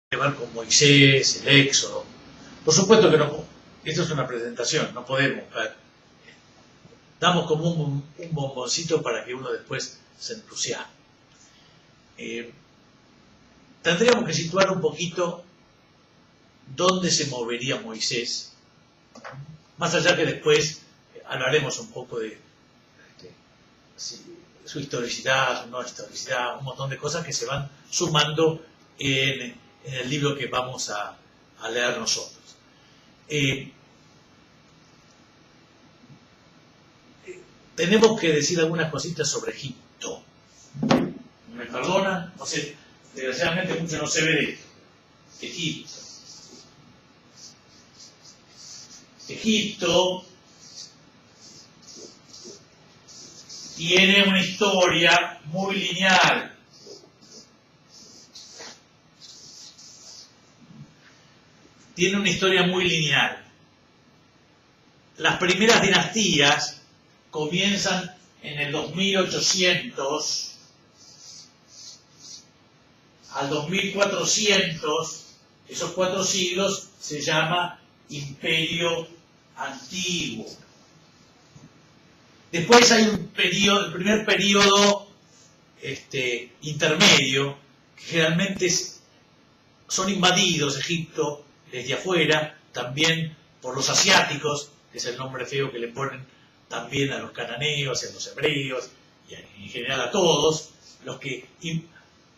que ver con Moisés, el Éxodo. Por supuesto que no, esto es una presentación, no podemos ver. Damos como un bomboncito para que uno después se entusiasme. Tendríamos que situar un poquito dónde se movería Moisés, más allá que después hablaremos un poco de su historicidad, su no historicidad, un montón de cosas que se van sumando en el libro que vamos a leer nosotros. Tenemos que decir algunas cositas sobre Egipto. ¿Me perdonan? No sé, desgraciadamente mucho no se ve de esto. Egipto tiene una historia muy lineal. Tiene una historia muy lineal. Las primeras dinastías comienzan en el 2800 al 2400, esos 4 siglos se llama Imperio Antiguo. Después hay un periodo, el primer periodo intermedio, que generalmente son invadidos Egipto desde afuera, también por los asiáticos, que es el nombre feo que le ponen también a los cananeos, a los hebreos, y en general a todos, los que,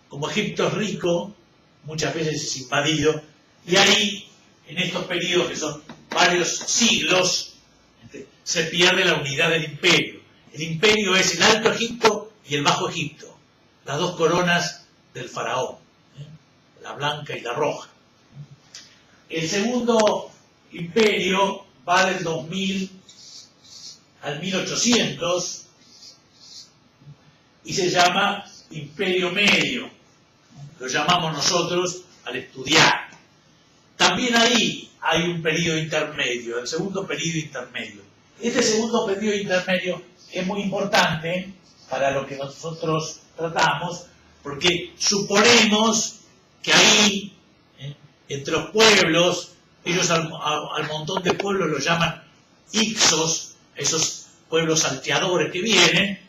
como Egipto es rico, muchas veces es invadido, y ahí, en estos periodos que son varios siglos, se pierde la unidad del imperio. El imperio es el Alto Egipto y el Bajo Egipto, las dos coronas del faraón, la blanca y la roja. El segundo imperio va del 2000 al 1800 y se llama Imperio Medio, lo llamamos nosotros al estudiar. También ahí hay un periodo intermedio, el segundo periodo intermedio. Este segundo periodo intermedio es muy importante para lo que nosotros tratamos, porque suponemos que ahí, entre los pueblos, ellos al montón de pueblos los llaman Ixos, esos pueblos salteadores que vienen,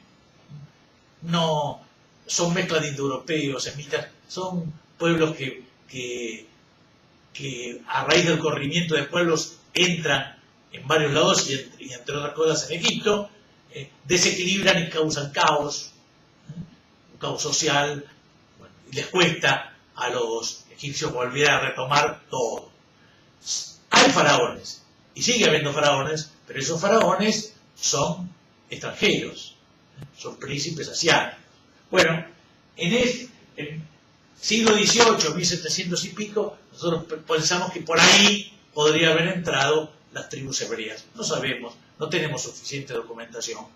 no son mezcla de indoeuropeos, semitas, son pueblos que a raíz del corrimiento de pueblos entran en varios lados y entre otras cosas en Egipto, desequilibran y causan caos, un caos social, bueno, y les cuesta a los egipcios volver a retomar todo. Hay faraones, y sigue habiendo faraones, pero esos faraones son extranjeros, son príncipes asiáticos. Bueno, en el siglo XVIII, 1700 y pico, nosotros pensamos que por ahí podría haber entrado las tribus hebreas. No sabemos, no tenemos suficiente documentación.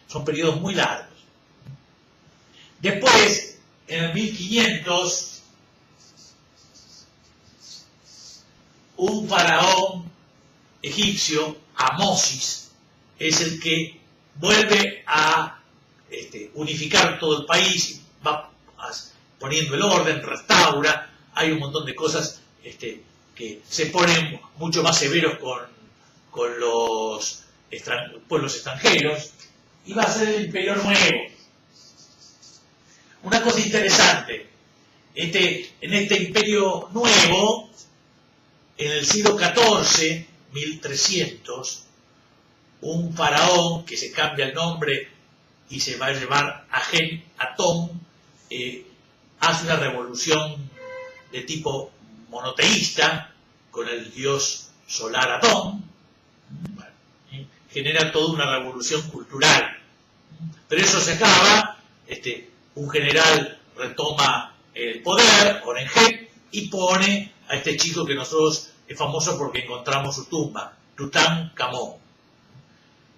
Son periodos muy largos. Después, en el 1500, un faraón egipcio, Amosis, es el que vuelve a unificar todo el país, va poniendo el orden, restaura, hay un montón de cosas que se ponen mucho más severos con los pueblos extranjeros, y va a ser el imperio nuevo. Una cosa interesante, en este imperio nuevo, en el siglo XIV, 1300, un faraón que se cambia el nombre y se va a llamar Agen-Atón, hace una revolución de tipo monoteísta con el dios solar Atón, genera toda una revolución cultural. Pero eso se acaba, un general retoma el poder, Horemheb, y pone a este chico que nosotros es famoso porque encontramos su tumba, Tutankamón.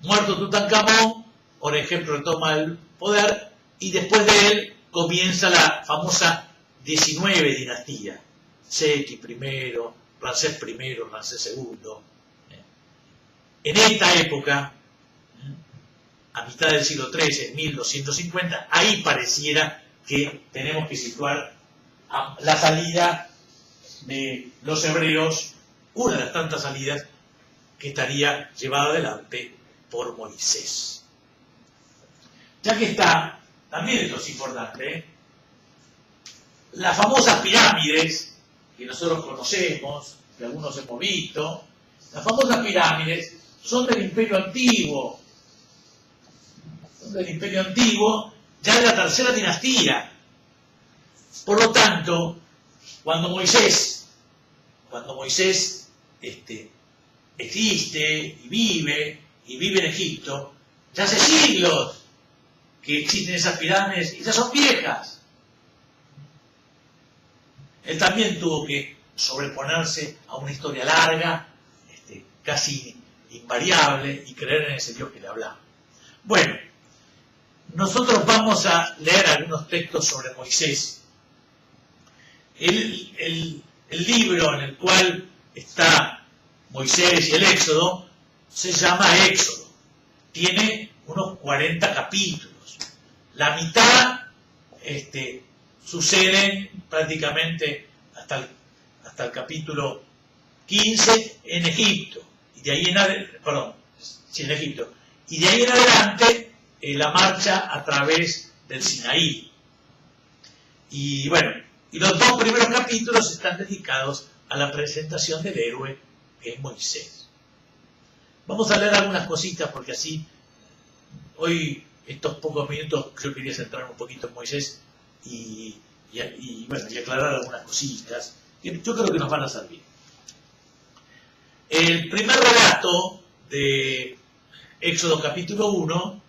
Muerto Tutankamón, Horemheb retoma el poder y después de él comienza la famosa 19 dinastía. Seti I, Ramsés I, Ramsés II. En esta época, a mitad del siglo XIII, en 1250, ahí pareciera que tenemos que situar la salida de los hebreos, una de las tantas salidas que estaría llevada adelante por Moisés. Ya que está, también esto es importante, las famosas pirámides que nosotros conocemos, que algunos hemos visto, las famosas pirámides son del Imperio Antiguo, ya de la tercera dinastía. Por lo tanto, cuando Moisés existe y vive en Egipto, ya hace siglos que existen esas pirámides y ya son viejas. Él también tuvo que sobreponerse a una historia larga, casi invariable, y creer en ese Dios que le hablaba. Bueno, nosotros vamos a leer algunos textos sobre Moisés. El libro en el cual está Moisés y el Éxodo se llama Éxodo. Tiene unos 40 capítulos. La mitad suceden prácticamente hasta el capítulo 15 en Egipto. Y de ahí en Egipto. Y de ahí en adelante la marcha a través del Sinaí. Y bueno, y los dos primeros capítulos están dedicados a la presentación del héroe que es Moisés. Vamos a leer algunas cositas porque así hoy, estos pocos minutos, yo quería centrarme un poquito en Moisés y aclarar algunas cositas que yo creo que nos van a servir. El primer relato de Éxodo capítulo 1,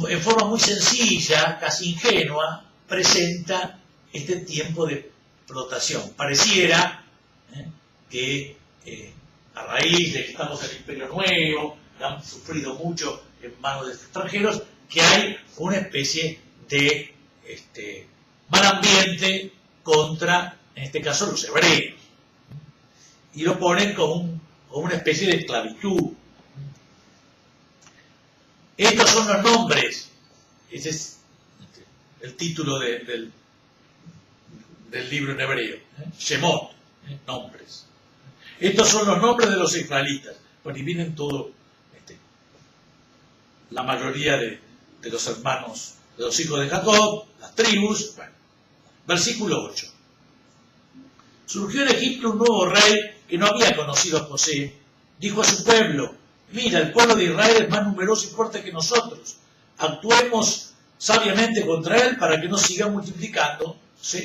en forma muy sencilla, casi ingenua, presenta este tiempo de explotación. Pareciera que a raíz de que estamos en el Imperio Nuevo, que han sufrido mucho en manos de extranjeros, que hay una especie de mal ambiente contra, en este caso, los hebreos. Y lo ponen como una especie de esclavitud. Estos son los nombres. Ese es el título del libro en hebreo. Shemot, nombres. Estos son los nombres de los israelitas. Bueno, y vienen todos, la mayoría de los hermanos, de los hijos de Jacob, las tribus. Bueno, versículo 8. Surgió en Egipto un nuevo rey que no había conocido a José. Dijo a su pueblo: mira, el pueblo de Israel es más numeroso y fuerte que nosotros. Actuemos sabiamente contra él para que no siga multiplicando,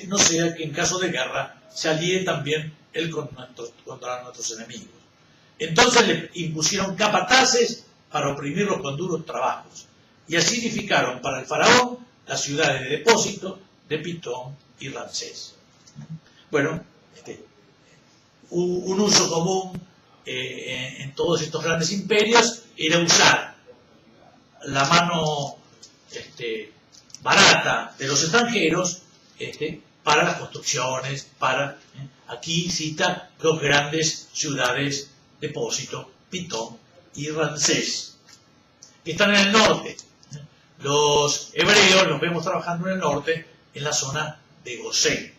no sea que en caso de guerra se alíe también él contra nuestros enemigos. Entonces le impusieron capataces para oprimirlos con duros trabajos, y así edificaron para el faraón las ciudades de depósito de Pitón y Ramsés. Bueno, un uso común en todos estos grandes imperios era usar la mano barata de los extranjeros para las construcciones, aquí cita dos grandes ciudades depósito, Pitón y Ramsés, que están en el norte. Los hebreos los vemos trabajando en el norte, en la zona de Gosén,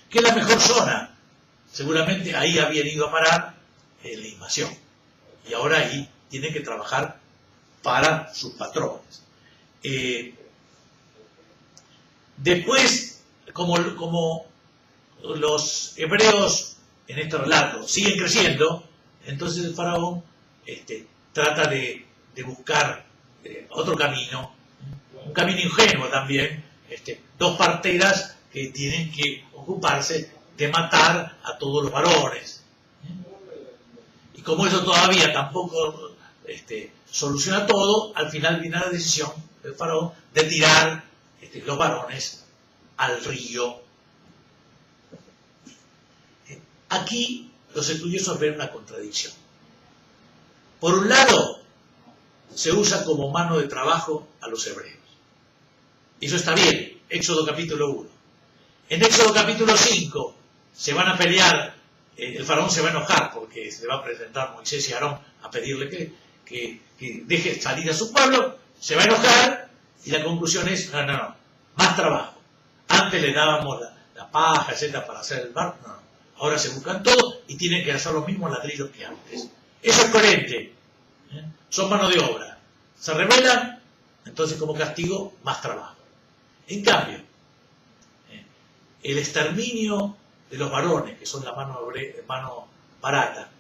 que es la mejor zona. Seguramente ahí habían ido a parar la invasión. Y ahora ahí tienen que trabajar para sus patrones. Después, como los hebreos en este relato siguen creciendo, entonces el faraón trata de buscar otro camino, un camino ingenuo también, dos parteras que tienen que ocuparse de matar a todos los varones. Y como eso todavía tampoco soluciona todo, al final viene la decisión del faraón de tirar los varones al río. Aquí los estudiosos ven una contradicción. Por un lado, se usa como mano de trabajo a los hebreos. Y eso está bien, Éxodo capítulo 1. En Éxodo capítulo 5 se van a pelear, el faraón se va a enojar porque se le va a presentar Moisés y Aarón a pedirle que deje salir a su pueblo, se va a enojar y la conclusión es, no, más trabajo. Antes le dábamos la paja, etcétera, para hacer el barco. No, ahora se buscan todo y tienen que hacer los mismos ladrillos que antes. Eso es coherente. Son mano de obra. Se rebelan, entonces como castigo, más trabajo. En cambio, el exterminio de los varones, que son la mano barata,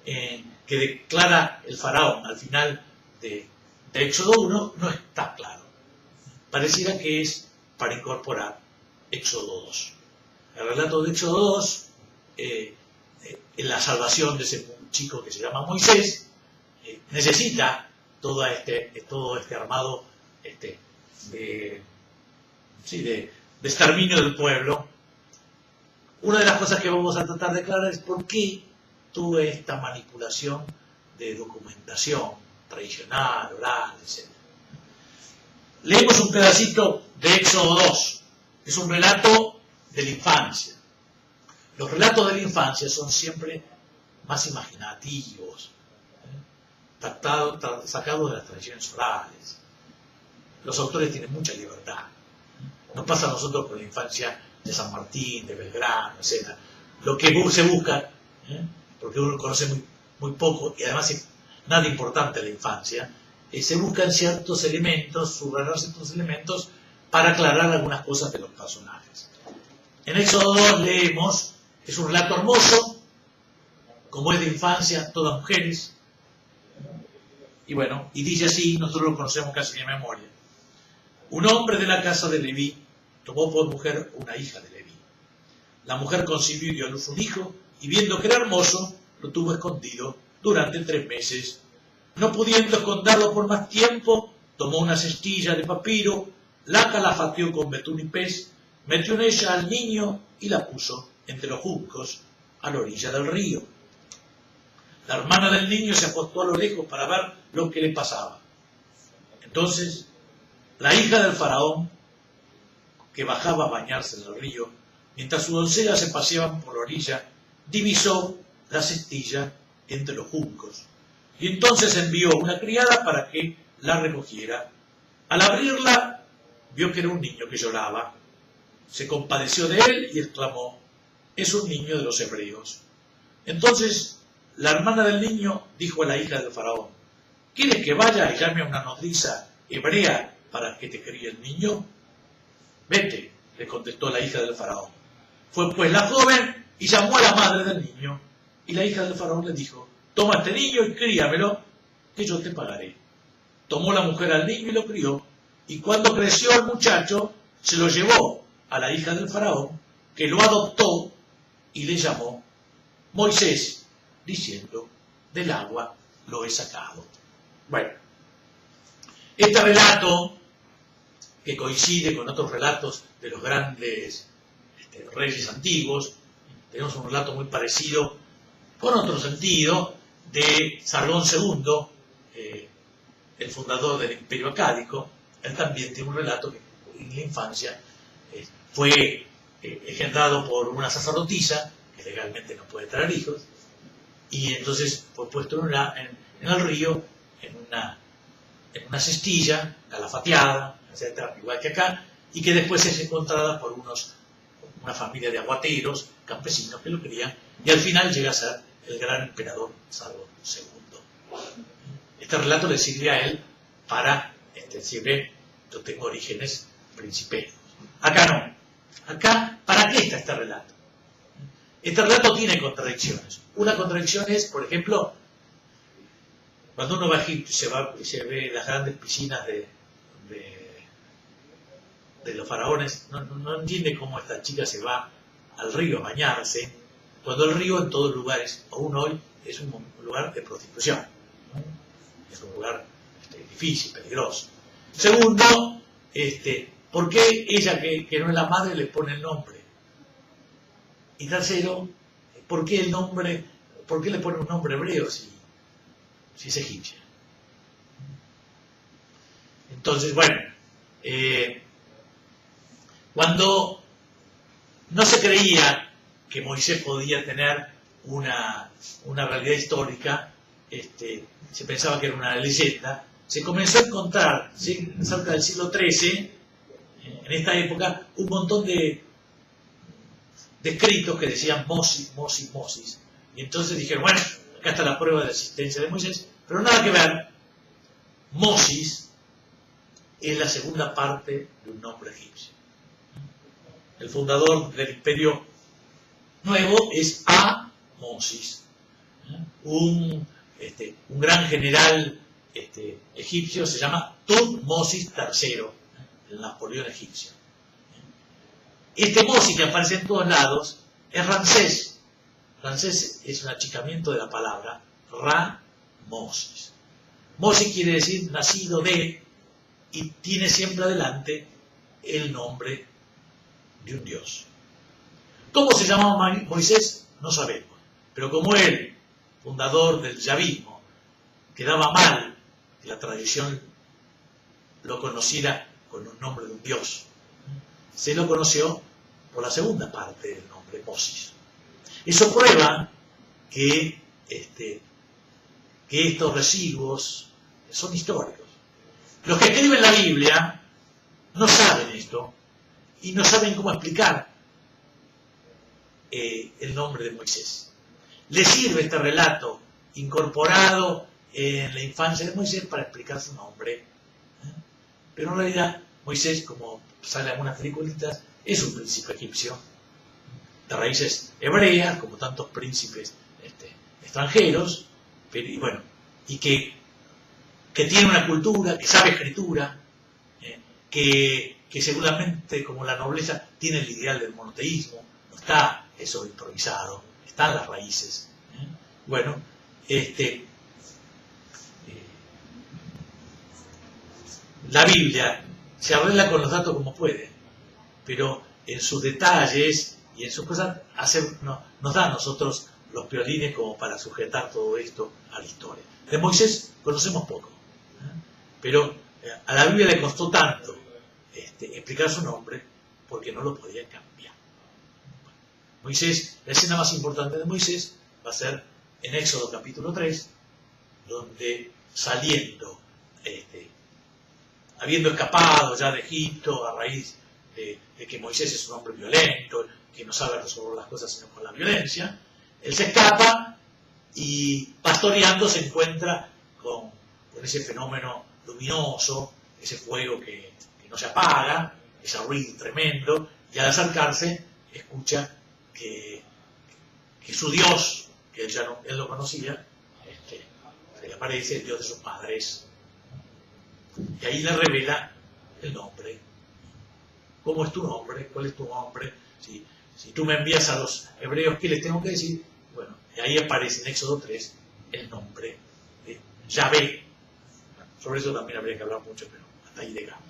que declara el faraón al final de Éxodo 1, no está claro. Pareciera que es para incorporar Éxodo 2. El relato de Éxodo 2, en la salvación de ese chico que se llama Moisés, necesita todo este armado de exterminio del pueblo. Una de las cosas que vamos a tratar de aclarar es por qué toda esta manipulación de documentación tradicional, oral, etc. Leemos un pedacito de Éxodo 2. Es un relato de la infancia. Los relatos de la infancia son siempre más imaginativos, sacados de las tradiciones orales. Los autores tienen mucha libertad. Nos pasa a nosotros con la infancia de San Martín, de Belgrano, etc. Lo que se busca, porque uno conoce muy poco y además es nada importante la infancia, se buscan ciertos elementos, subrayar ciertos elementos para aclarar algunas cosas de los personajes. En Éxodo 2 leemos, es un relato hermoso, como es de infancia, todas mujeres, y bueno, y dice así, nosotros lo conocemos casi de memoria. Un hombre de la casa de Leví tomó por mujer una hija de Leví. La mujer concibió y dio a luz un hijo, y viendo que era hermoso, lo tuvo escondido durante 3 meses. No pudiendo esconderlo por más tiempo, tomó una cestilla de papiro, la calafateó con betún y pez, metió en ella al niño y la puso entre los juncos a la orilla del río. La hermana del niño se acostó a lo lejos para ver lo que le pasaba. Entonces, la hija del faraón, que bajaba a bañarse en el río, mientras sus doncellas se paseaban por la orilla, divisó la cestilla entre los juncos. Y entonces envió una criada para que la recogiera. Al abrirla, vio que era un niño que lloraba. Se compadeció de él y exclamó, es un niño de los hebreos. Entonces, la hermana del niño dijo a la hija del faraón, ¿quieres que vaya y llame a una nodriza hebrea para que te críe el niño? Vete, le contestó la hija del faraón. Fue pues la joven y llamó a la madre del niño. Y la hija del faraón le dijo, toma este niño y críamelo, que yo te pagaré. Tomó la mujer al niño y lo crió. Y cuando creció el muchacho, se lo llevó a la hija del faraón, que lo adoptó y le llamó Moisés, diciendo, del agua lo he sacado. Bueno, este relato, que coincide con otros relatos de los grandes reyes antiguos, tenemos un relato muy parecido, con otro sentido, de Sargón II, el fundador del Imperio Acádico. Él también tiene un relato que en la infancia fue engendrado por una sacerdotisa, que legalmente no puede traer hijos, y entonces fue puesto en el río, en una cestilla, calafateada, etcétera, igual que acá, y que después es encontrada por una familia de aguateros, campesinos que lo crían, y al final llega a ser el gran emperador Sargón II. Este relato le sirve a él para decirle, yo tengo orígenes principeros. Acá no. Acá, ¿para qué está este relato? Este relato tiene contradicciones. Una contradicción es, por ejemplo, cuando uno va a Egipto y se ve las grandes piscinas de los faraones, no entiende cómo esta chica se va al río a bañarse, cuando el río en todos lugares, aún hoy, es un lugar de prostitución. Es un lugar difícil, peligroso. Segundo, ¿por qué ella, que no es la madre, le pone el nombre? Y tercero, ¿por qué le pone un nombre hebreo si es egipcia? Entonces, bueno, cuando no se creía que Moisés podía tener una realidad histórica, se pensaba que era una leyenda, se comenzó a encontrar, cerca del siglo XIII, en esta época, un montón de de escritos que decían Mosis, Mosis, Mosis. Y entonces dijeron, bueno, acá está la prueba de la existencia de Moisés, pero nada que ver. Mosis es la segunda parte de un nombre egipcio. El fundador del imperio nuevo es Mosis, un gran general egipcio, se llama Tutmosis III, el Napoleón egipcio. Este Mosis que aparece en todos lados es Ramsés. Ramsés es un achicamiento de la palabra Ra-Mosis. Mosis quiere decir nacido de, y tiene siempre adelante el nombre de un dios. ¿Cómo se llamaba Moisés? No sabemos. Pero como él, fundador del yavismo, quedaba mal que la tradición lo conociera con un nombre de un dios, se lo conoció por la segunda parte del nombre, Mosis. Eso prueba que estos residuos son históricos. Los que escriben la Biblia no saben esto y no saben cómo explicar el nombre de Moisés. Les sirve este relato incorporado en la infancia de Moisés para explicar su nombre. Pero en realidad Moisés, como sale en algunas películas, es un príncipe egipcio de raíces hebreas, como tantos príncipes extranjeros, pero, y que tiene una cultura, que sabe escritura, que seguramente, como la nobleza, tiene el ideal del monoteísmo, no está eso improvisado, están las raíces. Bueno, la Biblia se arregla con los datos como puede, pero en sus detalles y en sus cosas nos da a nosotros los piolines como para sujetar todo esto a la historia. De Moisés conocemos poco, pero a la Biblia le costó tanto explicar su nombre porque no lo podían cambiar. Moisés, la escena más importante de Moisés va a ser en Éxodo capítulo 3, donde saliendo, habiendo escapado ya de Egipto a raíz de que Moisés es un hombre violento, que no sabe resolver las cosas sino con la violencia, él se escapa y pastoreando se encuentra con ese fenómeno luminoso, ese fuego que no se apaga, ese ruido tremendo, y al acercarse escucha que su Dios, que él lo conocía, se le aparece el Dios de sus padres, y ahí le revela el nombre. ¿Cómo es tu nombre? ¿Cuál es tu nombre? Si tú me envías a los hebreos, ¿qué les tengo que decir? Bueno, y ahí aparece en Éxodo 3 el nombre de Yahvé. Sobre eso también habría que hablar mucho, pero hasta ahí llegamos.